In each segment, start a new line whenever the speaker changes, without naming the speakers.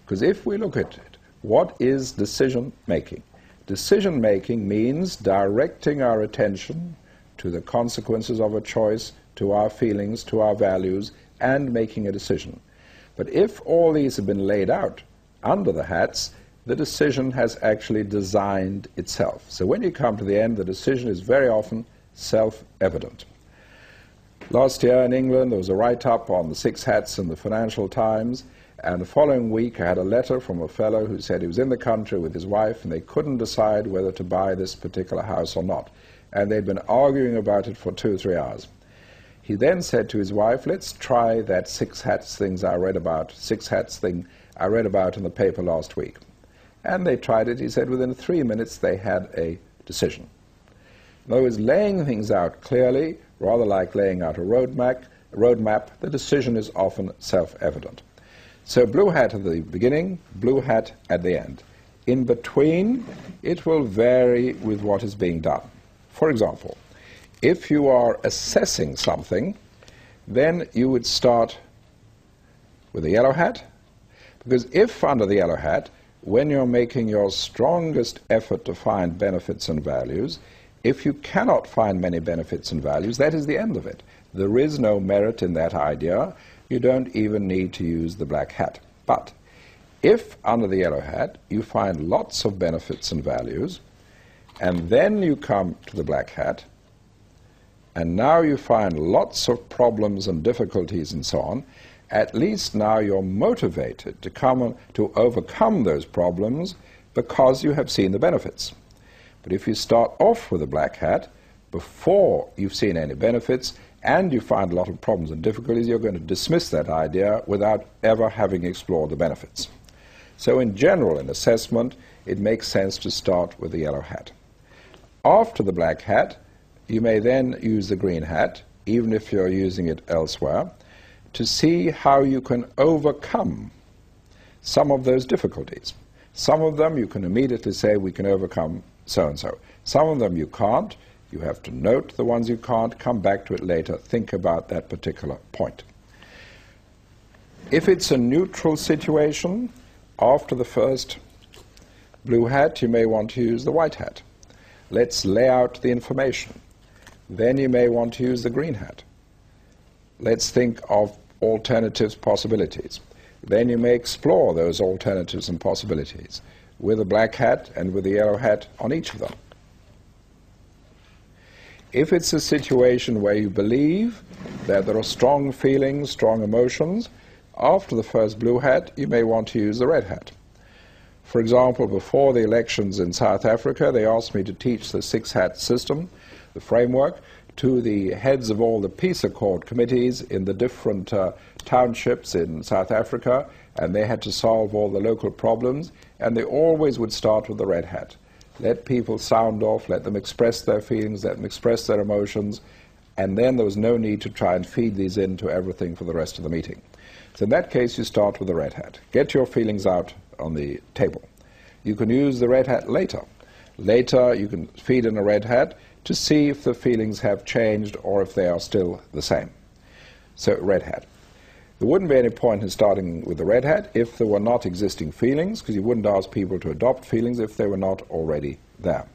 Because if we look at it, what is decision-making? Decision-making means directing our attention to the consequences of a choice, to our feelings, to our values, and making a decision. But if all these have been laid out under the hats, the decision has actually designed itself. So when you come to the end, the decision is very often self-evident. Last year in England, there was a write-up on the 6 hats in the Financial Times, and the following week I had a letter from a fellow who said he was in the country with his wife and they couldn't decide whether to buy this particular house or not. And they'd been arguing about it for 2 or 3 hours. He then said to his wife, let's try that 6 hats thing I read about in the paper last week. And they tried it. He said within 3 minutes they had a decision. In other words, laying things out clearly, rather like laying out a roadmap, the decision is often self-evident. So blue hat at the beginning, blue hat at the end. In between, it will vary with what is being done. For example, if you are assessing something, then you would start with a yellow hat, because if under the yellow hat, when you're making your strongest effort to find benefits and values, if you cannot find many benefits and values, that is the end of it. There is no merit in that idea. You don't even need to use the black hat. But if under the yellow hat you find lots of benefits and values, and then you come to the black hat, and now you find lots of problems and difficulties and so on, at least now you're motivated to overcome those problems because you have seen the benefits. But if you start off with a black hat before you've seen any benefits and you find a lot of problems and difficulties, you're going to dismiss that idea without ever having explored the benefits. So in general, in assessment, it makes sense to start with the yellow hat. After the black hat, you may then use the green hat, even if you're using it elsewhere, to see how you can overcome some of those difficulties. Some of them you can immediately say, we can overcome so-and-so. Some of them you can't. You have to note the ones you can't, come back to it later, think about that particular point. If it's a neutral situation, after the first blue hat, you may want to use the white hat. Let's lay out the information. Then you may want to use the green hat. Let's think of alternatives, possibilities. Then you may explore those alternatives and possibilities with a black hat and with a yellow hat on each of them. If it's a situation where you believe that there are strong feelings, strong emotions, after the first blue hat, you may want to use the red hat. For example, before the elections in South Africa, they asked me to teach the 6-hat system, the framework, to the heads of all the peace accord committees in the different townships in South Africa, and they had to solve all the local problems, and they always would start with the red hat. Let people sound off, let them express their feelings, let them express their emotions, and then there was no need to try and feed these into everything for the rest of the meeting. So in that case, you start with the red hat. Get your feelings out on the table. You can use the red hat later. Later, you can feed in a red hat to see if the feelings have changed or if they are still the same. So, red hat. There wouldn't be any point in starting with the red hat if there were not existing feelings, because you wouldn't ask people to adopt feelings if they were not already there.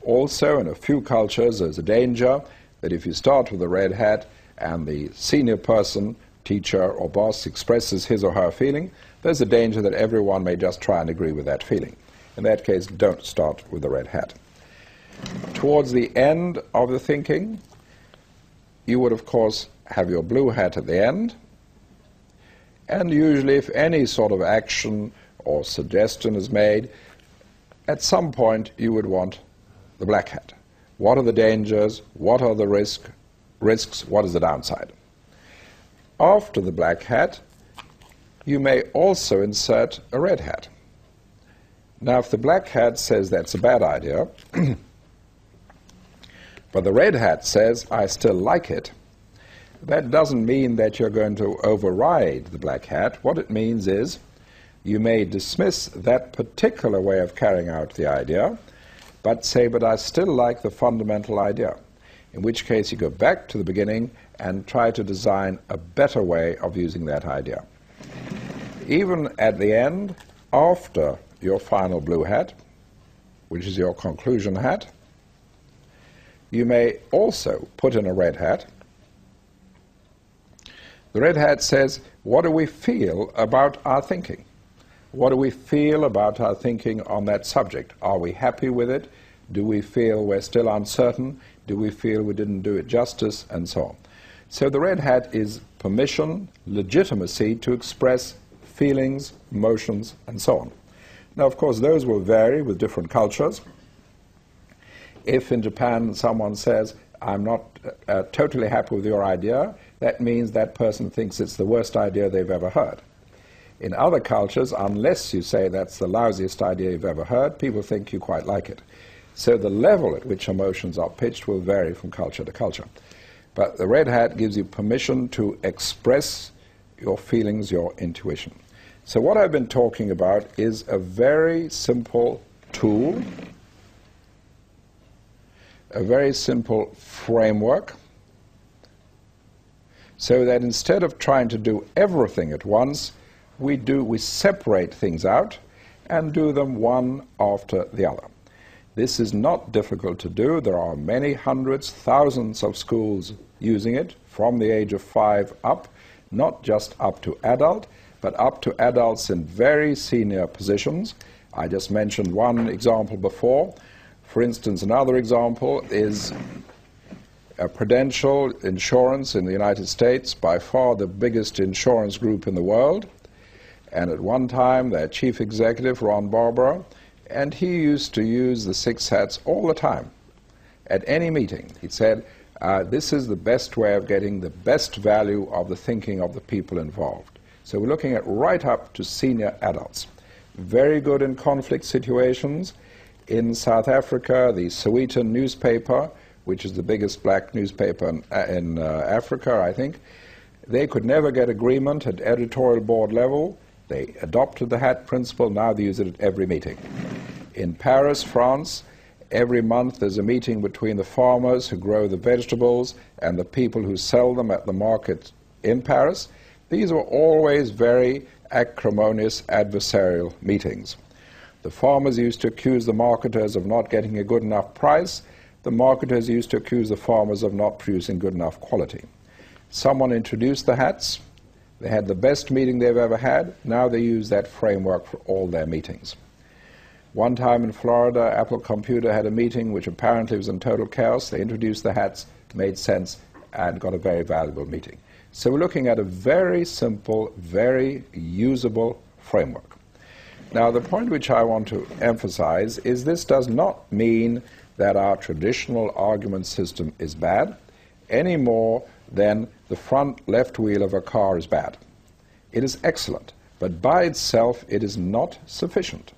Also, in a few cultures, there's a danger that if you start with the red hat and the senior person, teacher or boss, expresses his or her feeling, there's a danger that everyone may just try and agree with that feeling. In that case, don't start with the red hat. Towards the end of the thinking, you would, of course, have your blue hat at the end. And usually, if any sort of action or suggestion is made, at some point you would want the black hat. What are the dangers? What are the risks? What is the downside? After the black hat, you may also insert a red hat. Now, if the black hat says that's a bad idea, but the red hat says, I still like it, that doesn't mean that you're going to override the black hat. What it means is you may dismiss that particular way of carrying out the idea, but say, but I still like the fundamental idea, in which case you go back to the beginning and try to design a better way of using that idea. even at the end, after your final blue hat, which is your conclusion hat, you may also put in a red hat. The red hat says, what do we feel about our thinking? What do we feel about our thinking on that subject? Are we happy with it? Do we feel we're still uncertain? Do we feel we didn't do it justice? And so on. So the red hat is permission, legitimacy to express feelings, emotions, and so on. Now, of course, those will vary with different cultures. If in Japan someone says, I'm not totally happy with your idea, that means that person thinks it's the worst idea they've ever heard. In other cultures, unless you say that's the lousiest idea you've ever heard, people think you quite like it. So the level at which emotions are pitched will vary from culture to culture. But the red hat gives you permission to express your feelings, your intuition. So what I've been talking about is a very simple tool, a very simple framework, so that instead of trying to do everything at once, we separate things out and do them one after the other. This is not difficult to do. There are many hundreds, thousands of schools using it from the age of 5 up, not just up to adult, but up to adults in very senior positions. I just mentioned one example before. For instance, another example is Prudential Insurance in the United States, by far the biggest insurance group in the world. And at one time, their chief executive, Ron Barbara, and he used to use the 6 hats all the time. At any meeting, he said, this is the best way of getting the best value of the thinking of the people involved. So we're looking at right up to senior adults. Very good in conflict situations. In South Africa, the Sowetan newspaper, which is the biggest black newspaper in Africa, I think, they could never get agreement at editorial board level. They adopted the hat principle. Now they use it at every meeting. In Paris, France, every month there's a meeting between the farmers who grow the vegetables and the people who sell them at the market in Paris. These were always very acrimonious adversarial meetings. The farmers used to accuse the marketers of not getting a good enough price. The marketers used to accuse the farmers of not producing good enough quality. Someone introduced the hats. They had the best meeting they've ever had. Now they use that framework for all their meetings. One time in Florida, Apple Computer had a meeting which apparently was in total chaos. They introduced the hats, made sense, and got a very valuable meeting. So we're looking at a very simple, very usable framework. Now, the point which I want to emphasize is this does not mean that our traditional argument system is bad, any more than the front left wheel of a car is bad. It is excellent, but by itself it is not sufficient.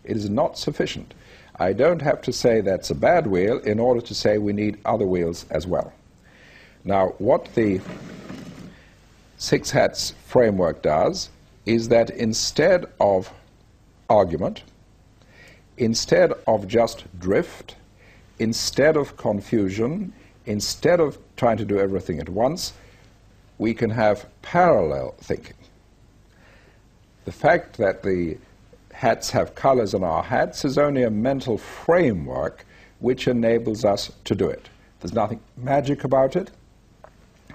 It is not sufficient. I don't have to say that's a bad wheel in order to say we need other wheels as well. Now, what the 6 hats framework does is that instead of argument, instead of just drift, instead of confusion, instead of trying to do everything at once, we can have parallel thinking. The fact that the hats have colors on our hats is only a mental framework which enables us to do it. There's nothing magic about it,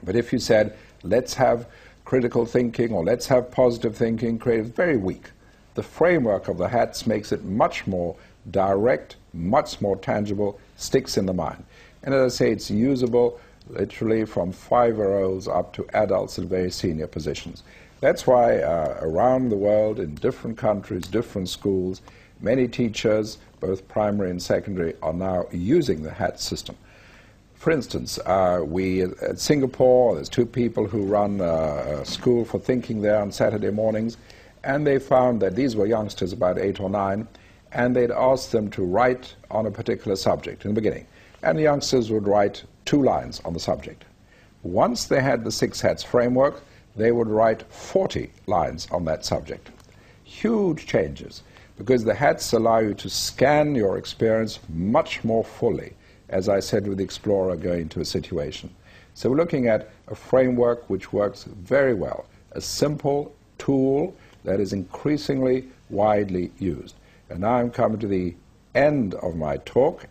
but if you said, let's have critical thinking or let's have positive thinking, creative, very weak. The framework of the hats makes it much more direct, much more tangible, sticks in the mind. And as I say, it's usable literally from 5-year-olds up to adults in very senior positions. That's why around the world, in different countries, different schools, many teachers, both primary and secondary, are now using the hat system. For instance, at Singapore, there's 2 people who run a school for thinking there on Saturday mornings, and they found that these were youngsters, about 8 or 9, and they'd asked them to write on a particular subject in the beginning. And the youngsters would write 2 lines on the subject. Once they had the 6 hats framework, they would write 40 lines on that subject. Huge changes, because the hats allow you to scan your experience much more fully, as I said with the explorer going to a situation. So we're looking at a framework which works very well, a simple tool that is increasingly widely used. And now I'm coming to the end of my talk.